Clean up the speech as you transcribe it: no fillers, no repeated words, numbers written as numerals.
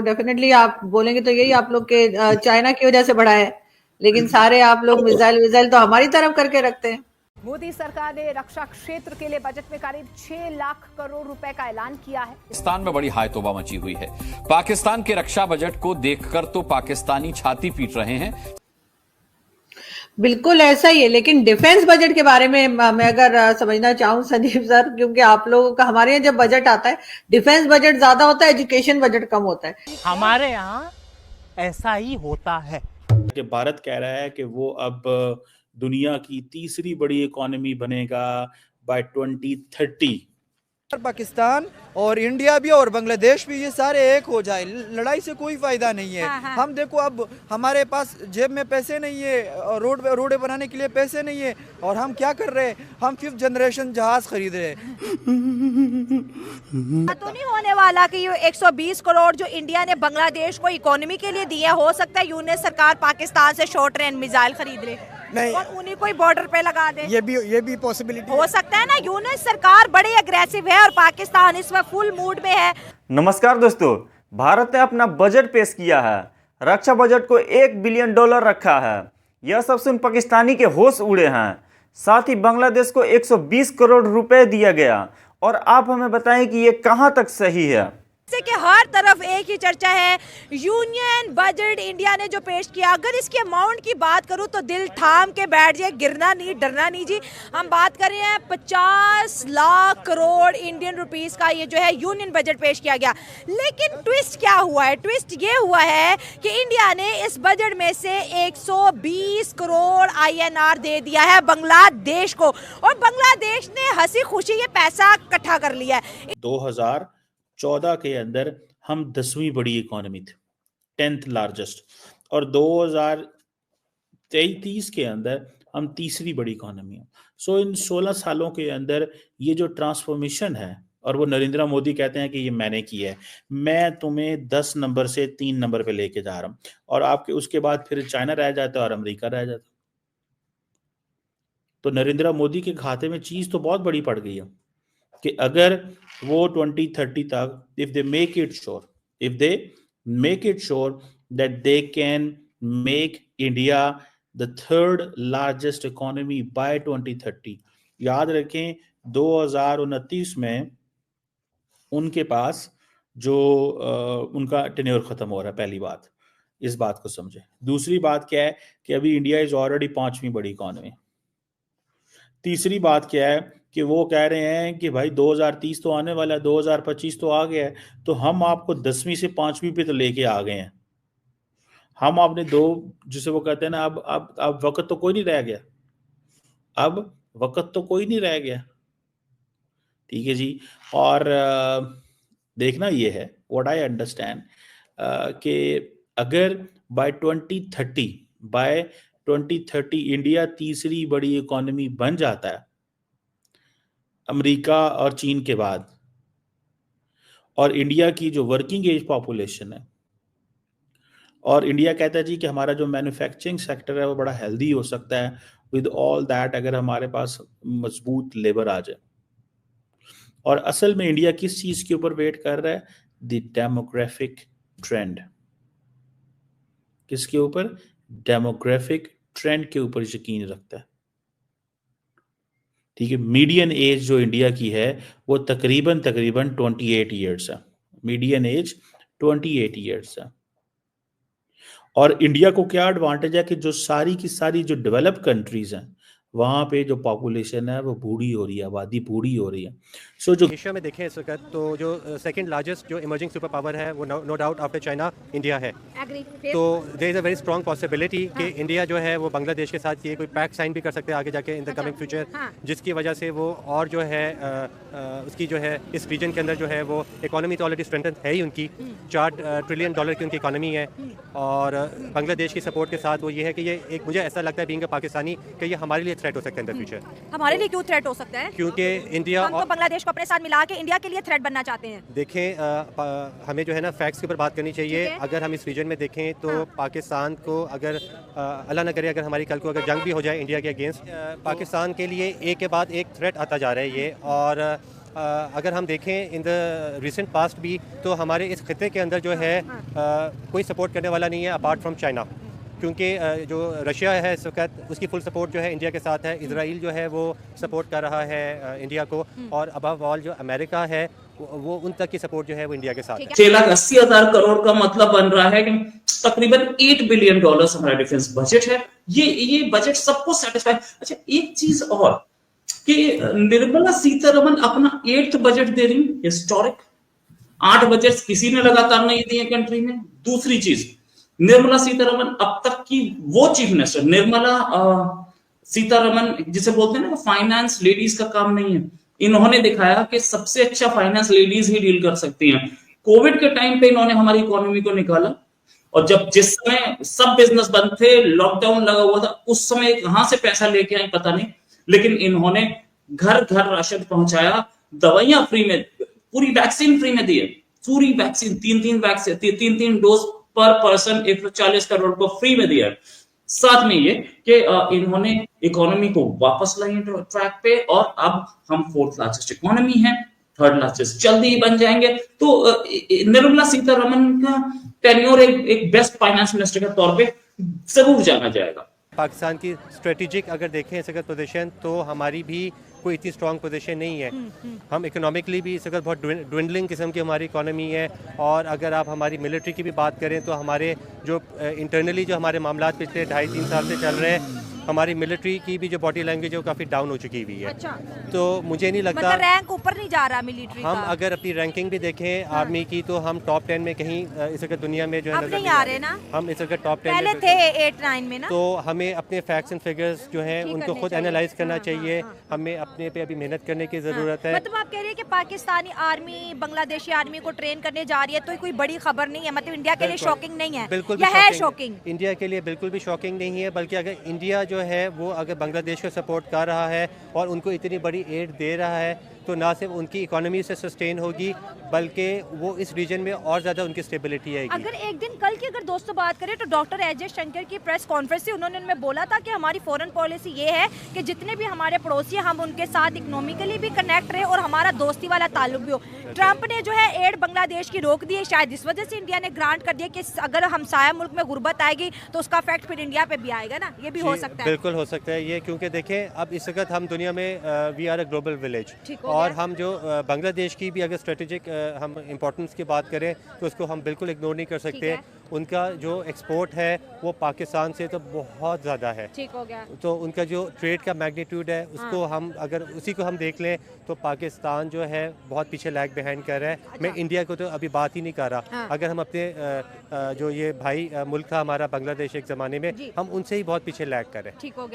Definitely आप बोलेंगे तो यही आप लोग के चाइना की वजह से बढ़ा है, लेकिन सारे आप लोग मिसाइल तो हमारी तरफ करके रखते हैं। मोदी सरकार ने रक्षा क्षेत्र के लिए बजट में करीब 6 लाख करोड़ रुपए का ऐलान किया है। पाकिस्तान में बड़ी हायतोबा मची हुई है। पाकिस्तान के रक्षा बजट को देखकर तो पाकिस्तानी छाती पीट रहे हैं। बिल्कुल ऐसा ही है, लेकिन डिफेंस बजट के बारे में मैं अगर समझना चाहूँ संदीप सर, क्योंकि आप लोगों का, हमारे यहाँ जब बजट आता है डिफेंस बजट ज्यादा होता है, एजुकेशन बजट कम होता है। हमारे यहाँ ऐसा ही होता है कि भारत कह रहा है कि वो अब दुनिया की तीसरी बड़ी इकोनॉमी बनेगा बाय 2030। पाकिस्तान और इंडिया भी और बांग्लादेश भी, ये सारे एक हो जाए, लड़ाई से कोई फायदा नहीं है। हाँ। हम देखो अब हमारे पास जेब में पैसे नहीं है, रोड बनाने के लिए पैसे नहीं है, और हम क्या कर रहे हैं, हम 5th जनरेशन जहाज खरीद रहे हैं। तो नहीं होने वाला कि ये 120 करोड़ जो इंडिया ने बांग्लादेश को इकोनॉमी के लिए दिए, हो सकता है यूनियन सरकार पाकिस्तान से शॉर्ट रेंज मिसाइल खरीद ले नहीं, और उन्हीं को ही बॉर्डर पे लगा दे। ये भी पॉसिबिलिटी हो सकता है ना। यूनियन सरकार बड़ी अग्रेसिव है और पाकिस्तान इस वक्त फुल मूड में है। नमस्कार दोस्तों, भारत ने अपना बजट पेश किया है। रक्षा बजट को $1 बिलियन रखा है। यह सब सुन पाकिस्तानी के होश उड़े हैं। साथ ही बांग्लादेश को 120 करोड़ रुपए दिया गया। और आप हमें बताएं कि ये कहां तक सही है। कि हर तरफ एक ही चर्चा है, यूनियन बजट इंडिया ने जो पेश किया, अगर इसके अमाउंट की बात करूं तो दिल थाम के बैठ जाए, गिरना नहीं डरना नहीं जी। हम बात कर रहे हैं 50 लाख करोड़ इंडियन रुपीस का ये जो है यूनियन बजट पेश किया गया। लेकिन ट्विस्ट क्या हुआ है? ट्विस्ट ये हुआ है कि इंडिया ने इस बजट में से 120 करोड़ INR दे दिया है बांग्लादेश को, और बांग्लादेश ने हंसी खुशी ये पैसा इकट्ठा कर लिया है। 2014 के अंदर हम 10वीं बड़ी इकोनॉमी थे, 10th लार्जेस्ट, और 2023 के अंदर हम तीसरी बड़ी इकोनॉमी हैं। सो इन 16 सालों के अंदर ये जो ट्रांसफॉर्मेशन है, और वो नरेंद्र मोदी कहते हैं कि ये मैंने की है, मैं तुम्हें 10 नंबर से 3 नंबर पे लेके जा रहा हूं, और आपके उसके बाद फिर चाइना रह जाता है और अमेरिका रह जाता है। तो नरेंद्र मोदी के खाते में चीज तो बहुत बड़ी पड़ गई है कि अगर वो 2030 तक, if they make it sure that they can make India the 3rd largest economy bye 2030। याद रखें 2029 में उनके पास जो उनका टेन्योर खत्म हो रहा है। पहली बात, इस बात को समझे। दूसरी बात क्या है कि अभी इंडिया इज ऑलरेडी 5वीं बड़ी इकोनॉमी। तीसरी बात क्या है कि वो कह रहे हैं कि भाई 2030 तो आने वाला है, 2025 तो आ गया है, तो हम आपको 10वीं से 5वीं पे तो लेके आ गए हैं। हम आपने जिसे वो कहते हैं ना, अब वक्त तो कोई नहीं रह गया, ठीक है जी। और देखना ये है, व्हाट आई अंडरस्टैंड, कि अगर बाय 2030 इंडिया तीसरी बड़ी इकोनॉमी बन जाता है अमेरिका और चीन के बाद, और इंडिया की जो वर्किंग एज पॉपुलेशन है, और इंडिया कहता है जी कि हमारा जो मैन्युफैक्चरिंग सेक्टर है वो बड़ा हेल्दी हो सकता है विद ऑल दैट, अगर हमारे पास मजबूत लेबर आ जाए। और असल में इंडिया किस चीज के ऊपर वेट कर रहा है? The demographic trend. किसके ऊपर? डेमोग्राफिक ट्रेंड के ऊपर यकीन रखता है, ठीक है। मीडियन एज जो इंडिया की है वो तकरीबन 28 ईयर्स है। मीडियन एज 28 ईयर्स है। और इंडिया को क्या एडवांटेज है कि जो सारी की सारी जो डेवलप्ड कंट्रीज हैं वहां पे जो पॉपुलेशन है वो बूढ़ी हो रही है, आबादी बूढ़ी हो रही है। सो जो एशिया में देखें इस वक्त, तो जो 2nd लार्जेस्ट जो इमर्जिंग सुपर पावर है वो no doubt after China India है। तो there is a very strong possibility कि इंडिया जो है वो बांग्लादेश के साथ ये कोई पैक्ट साइन भी कर सकते हैं आगे जाके इन द कमिंग फ्यूचर, जिसकी वजह से वो और जो है उसकी जो है इस रीजन के अंदर जो है वो इकोनॉमी तो ऑलरेडी स्ट्रेंथन है ही उनकी, $4 ट्रिलियन की उनकी इकोनॉमी है। और बांग्लादेश की सपोर्ट के साथ वो ये है कि ये एक, मुझे ऐसा लगता है बीइंग अ पाकिस्तानी, कि ये हमारे लिए थ्रेट हो सकता है इन द फ्यूचर। हमारे लिए क्यों थ्रेट हो सकता है? क्योंकि इंडिया हम तो बांग्लादेश को अपने साथ मिला के इंडिया के लिए थ्रेट बनना चाहते हैं। देखें, हमें जो है ना फैक्ट्स के ऊपर बात करनी चाहिए। अगर हम इस रीजन में देखें तो पाकिस्तान को अगर अल्लाह न करे अगर हमारी कल को अगर जंग भी हो जाए इंडिया के अगेंस्ट, पाकिस्तान के लिए एक के बाद एक थ्रेट आता जा रहा है ये। और अगर हम देखें इन द रिसेंट पास्ट भी, तो हमारे इस खत्े के अंदर जो है कोई सपोर्ट करने वाला नहीं है अपार्ट फ्रॉम चाइना, क्योंकि जो रशिया है इस वक्त उसकी फुल सपोर्ट जो है इंडिया के साथ है। इजराइल जो है वो सपोर्ट कर रहा है इंडिया को, और अबव ऑल जो अमेरिका है वो उन तक की सपोर्ट जो है वो इंडिया के साथ है। 6,80,000 करोड़ का मतलब बन रहा है कि तकरीबन $8 बिलियन हमारा डिफेंस बजट है। ये बजट सबको सेटिस्फाई। अच्छा, एक चीज और कि निर्मला सीतारमन अपना 8th बजट दे रही, हिस्टोरिक। 8 बजट किसी ने लगातार नहीं दिए कंट्री में। दूसरी चीज, निर्मला सीतारमन अब तक की वो चीफ मिनिस्टर, निर्मला सीतारमन जिसे बोलते हैं ना, फाइनेंस लेडीज का काम नहीं है। इन्होंने दिखाया कि सबसे अच्छा फाइनेंस लेडीज ही डील कर सकती हैं। कोविड के टाइम पे इन्होंने हमारी इकोनॉमी को निकाला, और जब जिस समय सब बिजनेस बंद थे, लॉकडाउन लगा हुआ था, उस समय कहां से पैसा लेके आए पता नहीं, लेकिन इन्होंने घर घर राशन पहुंचाया, दवाइयां फ्री में, पूरी वैक्सीन फ्री में दी है। पूरी वैक्सीन, तीन डोज पर पर्सन 140 करोड़ को फ्री में दिया है। साथ में ये कि इन्होंने इकोनॉमी को वापस लाई ट्रैक पे, और अब हम 4th लार्जेस्ट इकोनॉमी है, 3rd लार्जेस्ट जल्दी ही बन जाएंगे। तो निर्मला सीतारमन का टेन्योर एक बेस्ट फाइनेंस मिनिस्टर के तौर पे जरूर जाना जाएगा। पाकिस्तान की स्ट्रेटेजिक अगर देखें इस वक्त पोजीशन, तो हमारी भी कोई इतनी स्ट्रॉन्ग पोजीशन नहीं है। हम इकोनॉमिकली भी इस वक्त बहुत ड्विंडलिंग किस्म की हमारी इकोनॉमी है, और अगर आप हमारी मिलिट्री की भी बात करें तो हमारे जो इंटरनली जो हमारे मामला पिछले 2.5-3 साल से चल रहे हैं, हमारी मिलिट्री की भी जो बॉडी लैंग्वेज है वो काफ़ी डाउन हो चुकी हुई है। अच्छा। तो मुझे नहीं लगता, मतलब रैंक ऊपर नहीं जा रहा मिलिट्री हम का। अगर अपनी रैंकिंग भी देखें आर्मी की, तो हम टॉप 10 में कहीं इस वक्त दुनिया में जो है अब नजर नहीं आ रहे ना, हम इस वक्त टॉप 10 पहले में थे 8-9 में ना। तो हमें अपने फैक्ट्स एंड फिगर्स जो हैं ठीक उनको करने खुद चाहिए। एनालाइज करना हाँ, चाहिए। हाँ, हाँ। हमें अपने पे अभी मेहनत करने की ज़रूरत है। मतलब आप कह रहे हैं कि पाकिस्तानी आर्मी बांग्लादेशी आर्मी को ट्रेन करने जा रही है, तो कोई बड़ी खबर नहीं है, मतलब इंडिया के लिए शॉकिंग नहीं है, बिल्कुल या भी है shocking शॉकिंग? इंडिया के लिए बिल्कुल भी शॉकिंग नहीं है, बल्कि अगर इंडिया जो है वो अगर बांग्लादेश को सपोर्ट कर रहा है और उनको इतनी बड़ी एड दे रहा है, तो ना सिर्फ उनकी इकोनॉमी से सस्टेन होगी, बल्कि वो इस रीजन में और ज़्यादा उनकी स्टेबिलिटी आएगी। अगर एक दिन कल की अगर दोस्तों बात करें, तो डॉक्टर एस जयशंकर की प्रेस कॉन्फ्रेंस थी, उन्होंने उनमें बोला था कि हमारी फॉरेन पॉलिसी ये है कि जितने भी हमारे पड़ोसी हैं, हम उनके साथ इकोनॉमिकली भी कनेक्ट रहे और हमारा दोस्ती वाला ताल्लुक भी हो। ट्रंप ने जो है एड बांग्लादेश की रोक दी है, शायद इस वजह से इंडिया ने ग्रांट कर दिया कि अगर हमसाया मुल्क में गुर्बत आएगी तो उसका इफेक्ट फिर इंडिया पे भी आएगा ना, ये भी हो सकता है। बिल्कुल हो सकता है ये, क्योंकि देखें अब इस वक्त हम दुनिया में we are a global village, ठीक हो और गया। हम जो बांग्लादेश की भी अगर स्ट्रेटेजिक हम इम्पोर्टेंस की बात करें तो उसको हम बिल्कुल इग्नोर नहीं कर सकते। उनका जो एक्सपोर्ट है वो पाकिस्तान से तो बहुत ज़्यादा है, ठीक हो गया। तो उनका जो ट्रेड का मैग्नीट्यूड है उसको हम अगर उसी को हम देख लें तो पाकिस्तान जो है बहुत पीछे लैग बिहाइंड कर रहा है। मैं इंडिया को तो अभी बात ही नहीं कर रहा। अगर हम अपने जो ये भाई मुल्क था हमारा बांग्लादेश एक ज़माने में, हम उनसे ही बहुत पीछे लैग कर रहे हैं। ठीक हो गया।